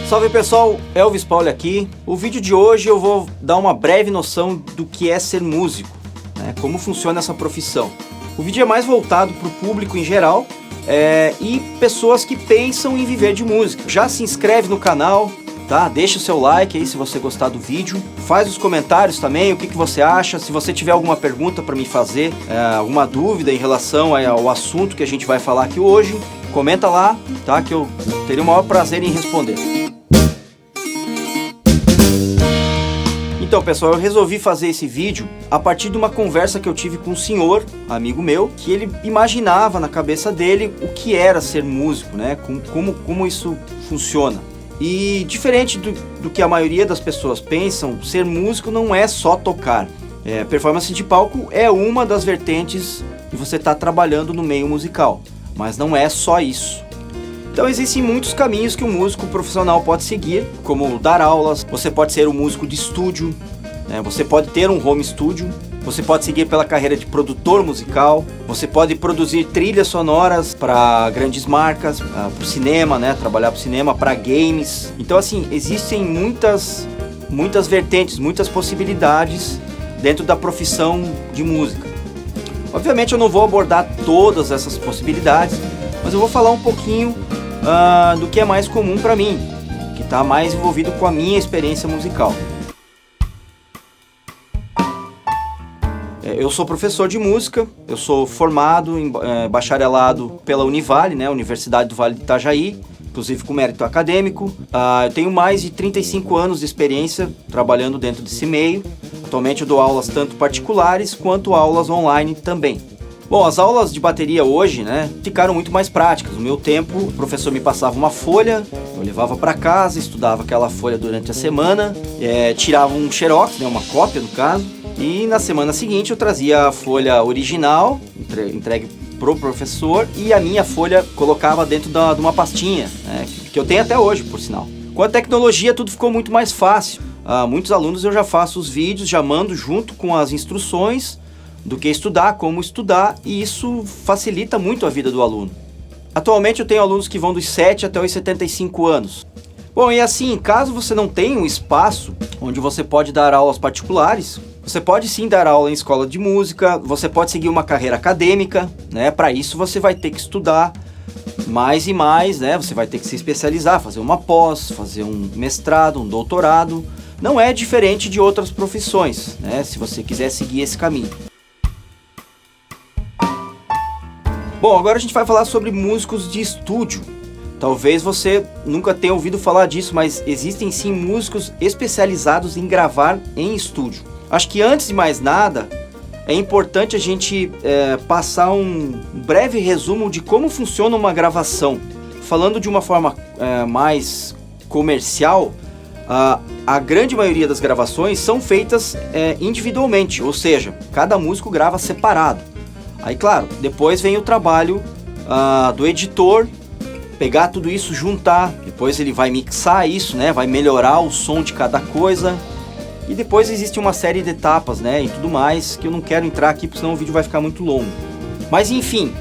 Salve pessoal, Elvis Pauli aqui. O vídeo de hoje eu vou dar uma breve noção do que é ser músico, né? Como funciona essa profissão. O vídeo é mais voltado para o público em geral e pessoas que pensam em viver de música. Já se inscreve no canal, tá? Deixa o seu like aí se você gostar do vídeo. Faz os comentários também, o que você acha. Se você tiver alguma pergunta para me fazer, alguma dúvida em relação ao assunto que a gente vai falar aqui hoje, comenta lá, tá? Que eu teria o maior prazer em responder. Então pessoal, eu resolvi fazer esse vídeo a partir de uma conversa que eu tive com um senhor, amigo meu, que ele imaginava na cabeça dele o que era ser músico, né? Como isso funciona. E diferente do que a maioria das pessoas pensam, ser músico não é só tocar. Performance de palco é uma das vertentes que você está trabalhando no meio musical, mas não é só isso. Então existem muitos caminhos que um músico profissional pode seguir, como dar aulas, você pode ser um músico de estúdio, né? Você pode ter um home studio, você pode seguir pela carreira de produtor musical, você pode produzir trilhas sonoras para grandes marcas, para o cinema, né? Trabalhar para o cinema, para games. Então assim, existem muitas vertentes, muitas possibilidades dentro da profissão de música. Obviamente eu não vou abordar todas essas possibilidades, mas eu vou falar um pouquinho do que é mais comum para mim, que está mais envolvido com a minha experiência musical. Eu sou professor de música, eu sou formado em bacharelado pela Univale, né, Universidade do Vale do Itajaí, inclusive com mérito acadêmico. Eu tenho mais de 35 anos de experiência trabalhando dentro desse meio. Atualmente eu dou aulas tanto particulares quanto aulas online também. Bom, as aulas de bateria hoje, né, ficaram muito mais práticas. No meu tempo, o professor me passava uma folha, eu levava para casa, estudava aquela folha durante a semana, tirava um xerox, né, uma cópia no caso, e na semana seguinte eu trazia a folha original, entregue pro professor, e a minha folha colocava dentro de uma pastinha, né, que eu tenho até hoje, por sinal. Com a tecnologia tudo ficou muito mais fácil. Muitos alunos eu já faço os vídeos, já mando junto com as instruções do que estudar, como estudar, e isso facilita muito a vida do aluno. Atualmente eu tenho alunos que vão dos 7 até os 75 anos. Bom, e assim, caso você não tenha um espaço onde você pode dar aulas particulares, você pode sim dar aula em escola de música, você pode seguir uma carreira acadêmica, né? Para isso você vai ter que estudar mais e mais, né? Você vai ter que se especializar, fazer uma pós, fazer um mestrado, um doutorado. Não é diferente de outras profissões, né? Se você quiser seguir esse caminho. Bom, agora a gente vai falar sobre músicos de estúdio. Talvez você nunca tenha ouvido falar disso, mas existem sim músicos especializados em gravar em estúdio. Acho que antes de mais nada, é importante a gente passar um breve resumo de como funciona uma gravação. Falando de uma forma mais comercial, a grande maioria das gravações são feitas individualmente, ou seja, cada músico grava separado. Aí, claro, depois vem o trabalho do editor, pegar tudo isso, juntar, depois ele vai mixar isso, né? Vai melhorar o som de cada coisa, e depois existe uma série de etapas, né? E tudo mais, que eu não quero entrar aqui, porque senão o vídeo vai ficar muito longo. Mas enfim,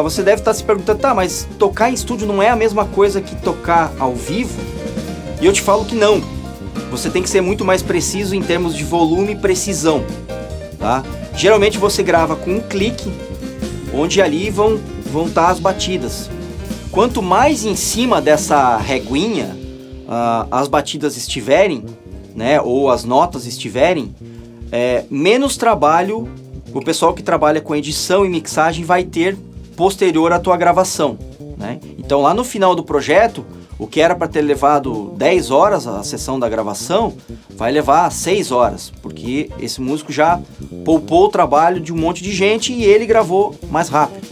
você deve estar se perguntando, tá, mas tocar em estúdio não é a mesma coisa que tocar ao vivo? E eu te falo que não. Você tem que ser muito mais preciso em termos de volume e precisão, tá? Geralmente você grava com um clique, onde ali vão estar as batidas. Quanto mais em cima dessa reguinha as batidas estiverem, né, ou as notas estiverem, menos trabalho o pessoal que trabalha com edição e mixagem vai ter posterior à tua gravação, né? Então lá no final do projeto, o que era para ter levado 10 horas a sessão da gravação, vai levar 6 horas, porque esse músico já poupou o trabalho de um monte de gente e ele gravou mais rápido.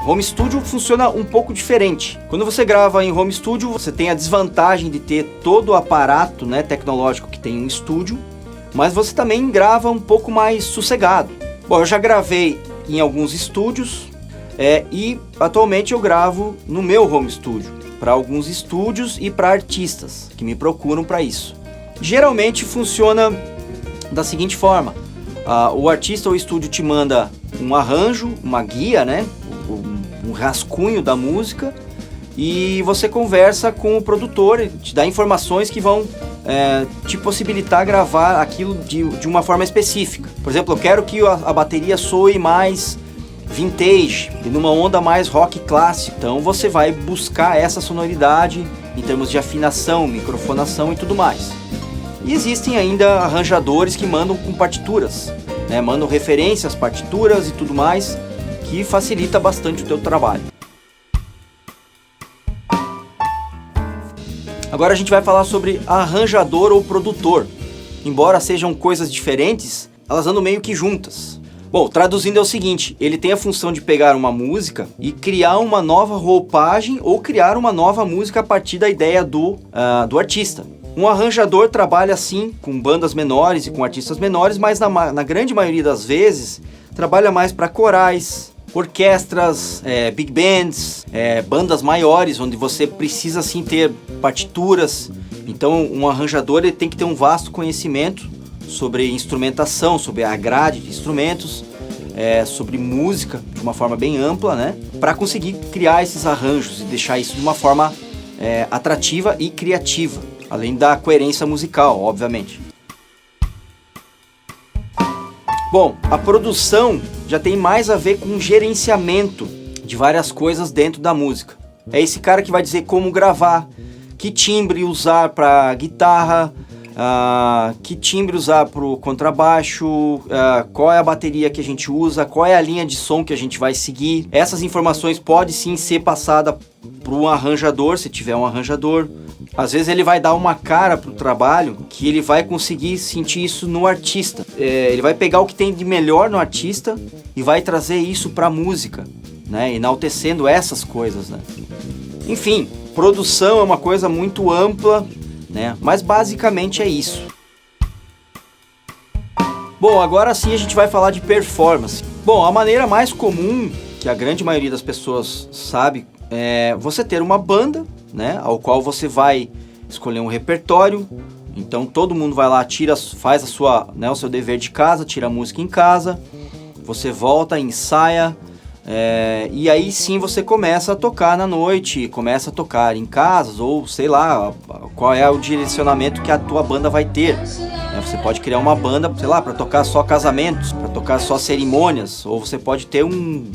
Home Studio funciona um pouco diferente. Quando você grava em Home Studio, você tem a desvantagem de ter todo o aparato, né, tecnológico que tem um estúdio, mas você também grava um pouco mais sossegado. Bom, eu já gravei em alguns estúdios, e atualmente eu gravo no meu home studio, para alguns estúdios e para artistas que me procuram para isso. Geralmente funciona da seguinte forma: o artista ou estúdio te manda um arranjo, uma guia, né? Um rascunho da música, e você conversa com o produtor, ele te dá informações que vão te possibilitar gravar aquilo de uma forma específica. Por exemplo, eu quero que a bateria soe mais vintage e numa onda mais rock clássico. Então você vai buscar essa sonoridade em termos de afinação, microfonação e tudo mais. E existem ainda arranjadores que mandam com partituras, né? Mandam referências, partituras e tudo mais, que facilita bastante o teu trabalho. Agora a gente vai falar sobre arranjador ou produtor. Embora sejam coisas diferentes, elas andam meio que juntas. Bom, traduzindo é o seguinte, ele tem a função de pegar uma música e criar uma nova roupagem ou criar uma nova música a partir da ideia do artista. Um arranjador trabalha assim com bandas menores e com artistas menores, mas na grande maioria das vezes trabalha mais para corais, orquestras, big bands, bandas maiores, onde você precisa sim ter partituras. Então um arranjador ele tem que ter um vasto conhecimento sobre instrumentação, sobre a grade de instrumentos, sobre música de uma forma bem ampla, né? Para conseguir criar esses arranjos e deixar isso de uma forma atrativa e criativa, além da coerência musical, obviamente. Bom, a produção já tem mais a ver com gerenciamento de várias coisas dentro da música. É esse cara que vai dizer como gravar, que timbre usar para guitarra, que timbre usar para o contrabaixo, qual é a bateria que a gente usa, qual é a linha de som que a gente vai seguir. Essas informações podem sim ser passadas para um arranjador, se tiver um arranjador. Às vezes ele vai dar uma cara para o trabalho que ele vai conseguir sentir isso no artista. Ele vai pegar o que tem de melhor no artista e vai trazer isso para a música, né? Enaltecendo essas coisas, né? Enfim, produção é uma coisa muito ampla, né? Mas basicamente é isso. Bom, agora sim a gente vai falar de performance. Bom, a maneira mais comum que a grande maioria das pessoas sabe é você ter uma banda, né, ao qual você vai escolher um repertório. Então todo mundo vai lá, faz o seu dever de casa, tira a música em casa, você volta, ensaia, e aí sim você começa a tocar na noite, começa a tocar em casas, ou sei lá, qual é o direcionamento que a tua banda vai ter. Você pode criar uma banda, sei lá, para tocar só casamentos, para tocar só cerimônias, ou você pode ter um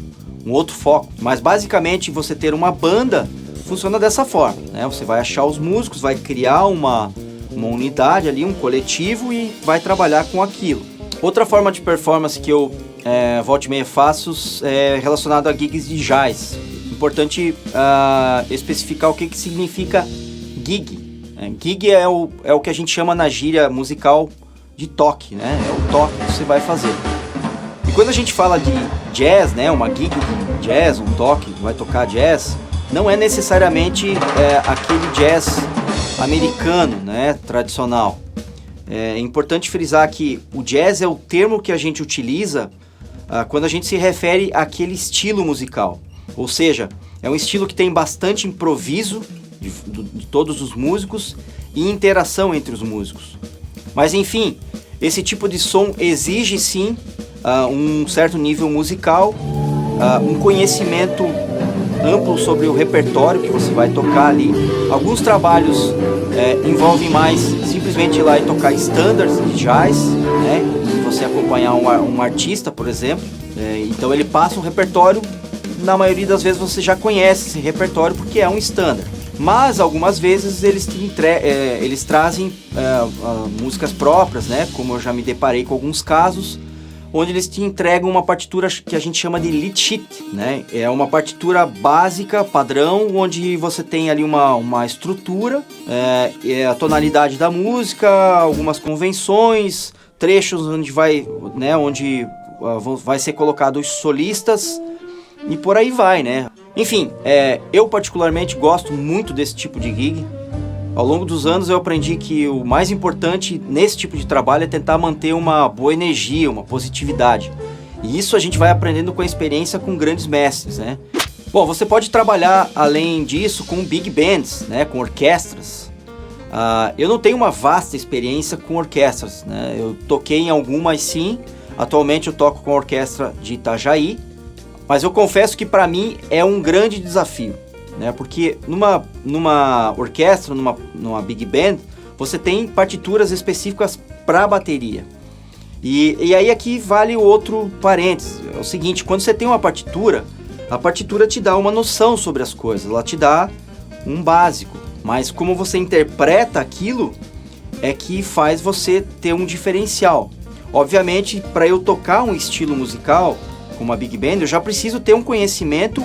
outro foco. Mas basicamente você ter uma banda funciona dessa forma, né? Você vai achar os músicos, vai criar uma unidade ali, um coletivo e vai trabalhar com aquilo. Outra forma de performance que eu volta e meia faço é relacionado a gigs de jazz. Importante especificar o que significa gig. Gig é o que a gente chama na gíria musical de toque, né? É o toque que você vai fazer. E quando a gente fala de jazz, né? Uma gig de jazz, um toque, vai tocar jazz, não é necessariamente aquele jazz americano, né? Tradicional. É importante frisar que o jazz é o termo que a gente utiliza quando a gente se refere àquele estilo musical. Ou seja, é um estilo que tem bastante improviso de todos os músicos e interação entre os músicos. Mas enfim, esse tipo de som exige sim um certo nível musical, um conhecimento amplo sobre o repertório que você vai tocar ali. Alguns trabalhos envolvem mais simplesmente ir lá e tocar standards de jazz, né? Você acompanhar um artista, por exemplo. Então ele passa um repertório, na maioria das vezes você já conhece esse repertório porque é um standard. Mas algumas vezes eles trazem músicas próprias, né? Como eu já me deparei com alguns casos, onde eles te entregam uma partitura que a gente chama de lead sheet, né? É uma partitura básica, padrão, onde você tem ali uma estrutura, a tonalidade da música, algumas convenções, trechos onde vai ser colocado os solistas e por aí vai, né? Enfim, eu particularmente gosto muito desse tipo de gig. Ao longo dos anos eu aprendi que o mais importante nesse tipo de trabalho é tentar manter uma boa energia, uma positividade. E isso a gente vai aprendendo com a experiência com grandes mestres, né? Bom, você pode trabalhar além disso com big bands, né? Com orquestras. Eu não tenho uma vasta experiência com orquestras, né? Eu toquei em algumas sim. Atualmente eu toco com a orquestra de Itajaí. Mas eu confesso que para mim é um grande desafio. né? Porque numa orquestra, numa big band, você tem partituras específicas para bateria. E aí aqui vale o outro parênteses. É o seguinte, quando você tem uma partitura, a partitura te dá uma noção sobre as coisas, ela te dá um básico. Mas como você interpreta aquilo, é que faz você ter um diferencial. Obviamente, para eu tocar um estilo musical, como a big band, eu já preciso ter um conhecimento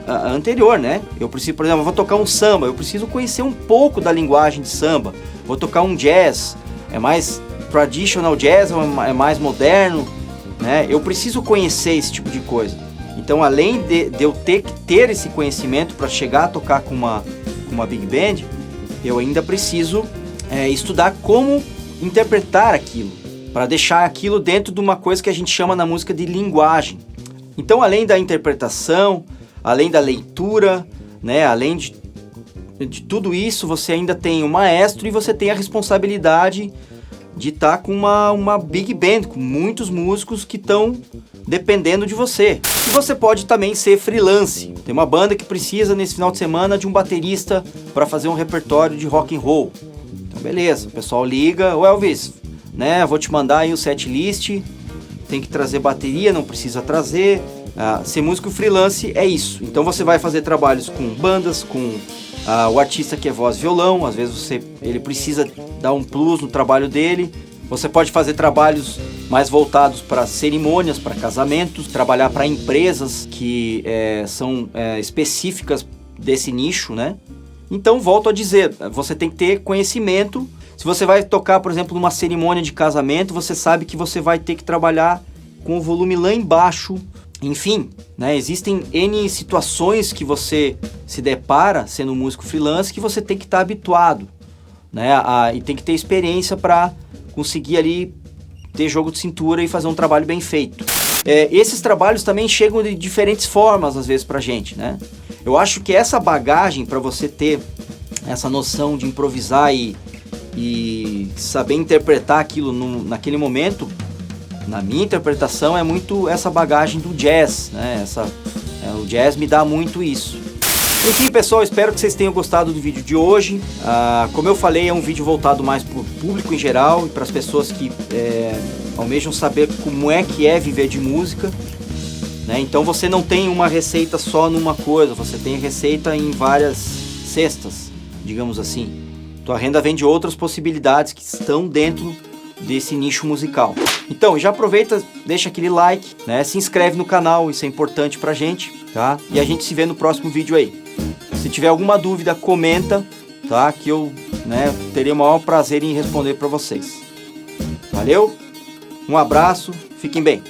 anterior, né? Eu preciso, por exemplo, eu vou tocar um samba, eu preciso conhecer um pouco da linguagem de samba. Vou tocar um jazz, é mais traditional jazz, é mais moderno, né? Eu preciso conhecer esse tipo de coisa. Então, além de eu ter esse conhecimento para chegar a tocar com uma big band, eu ainda preciso estudar como interpretar aquilo, para deixar aquilo dentro de uma coisa que a gente chama na música de linguagem. Então, além da interpretação, além da leitura, né, além de tudo isso, você ainda tem um maestro e você tem a responsabilidade de estar com uma big band, com muitos músicos que estão dependendo de você. E você pode também ser freelance. Tem uma banda que precisa nesse final de semana de um baterista para fazer um repertório de rock and roll. Então beleza, o pessoal liga, ô Elvis, né, vou te mandar aí o set list, tem que trazer bateria, não precisa trazer. Ser músico freelance é isso. Então você vai fazer trabalhos com bandas, com o artista que é voz e violão, às vezes ele precisa dar um plus no trabalho dele. Você pode fazer trabalhos mais voltados para cerimônias, para casamentos, trabalhar para empresas que são específicas desse nicho, né? Então, volto a dizer, você tem que ter conhecimento. Se você vai tocar, por exemplo, numa cerimônia de casamento, você sabe que você vai ter que trabalhar com o volume lá embaixo. Enfim, né, existem N situações que você se depara sendo um músico freelance que você tem que estar habituado, né, e tem que ter experiência para conseguir ali ter jogo de cintura e fazer um trabalho bem feito. Esses trabalhos também chegam de diferentes formas às vezes pra gente, né? Eu acho que essa bagagem para você ter essa noção de improvisar e saber interpretar aquilo naquele momento, na minha interpretação, é muito essa bagagem do jazz, né? O jazz me dá muito isso. Enfim, pessoal, espero que vocês tenham gostado do vídeo de hoje. Como eu falei, é um vídeo voltado mais para o público em geral e para as pessoas que almejam saber como é que é viver de música, né? Então você não tem uma receita só numa coisa, você tem receita em várias cestas, digamos assim. Tua renda vem de outras possibilidades que estão dentro desse nicho musical. Então, já aproveita, deixa aquele like, né? Se inscreve no canal, isso é importante pra gente, tá? E a gente se vê no próximo vídeo aí. Se tiver alguma dúvida, comenta, tá? Que eu, terei o maior prazer em responder pra vocês. Valeu? Um abraço, fiquem bem.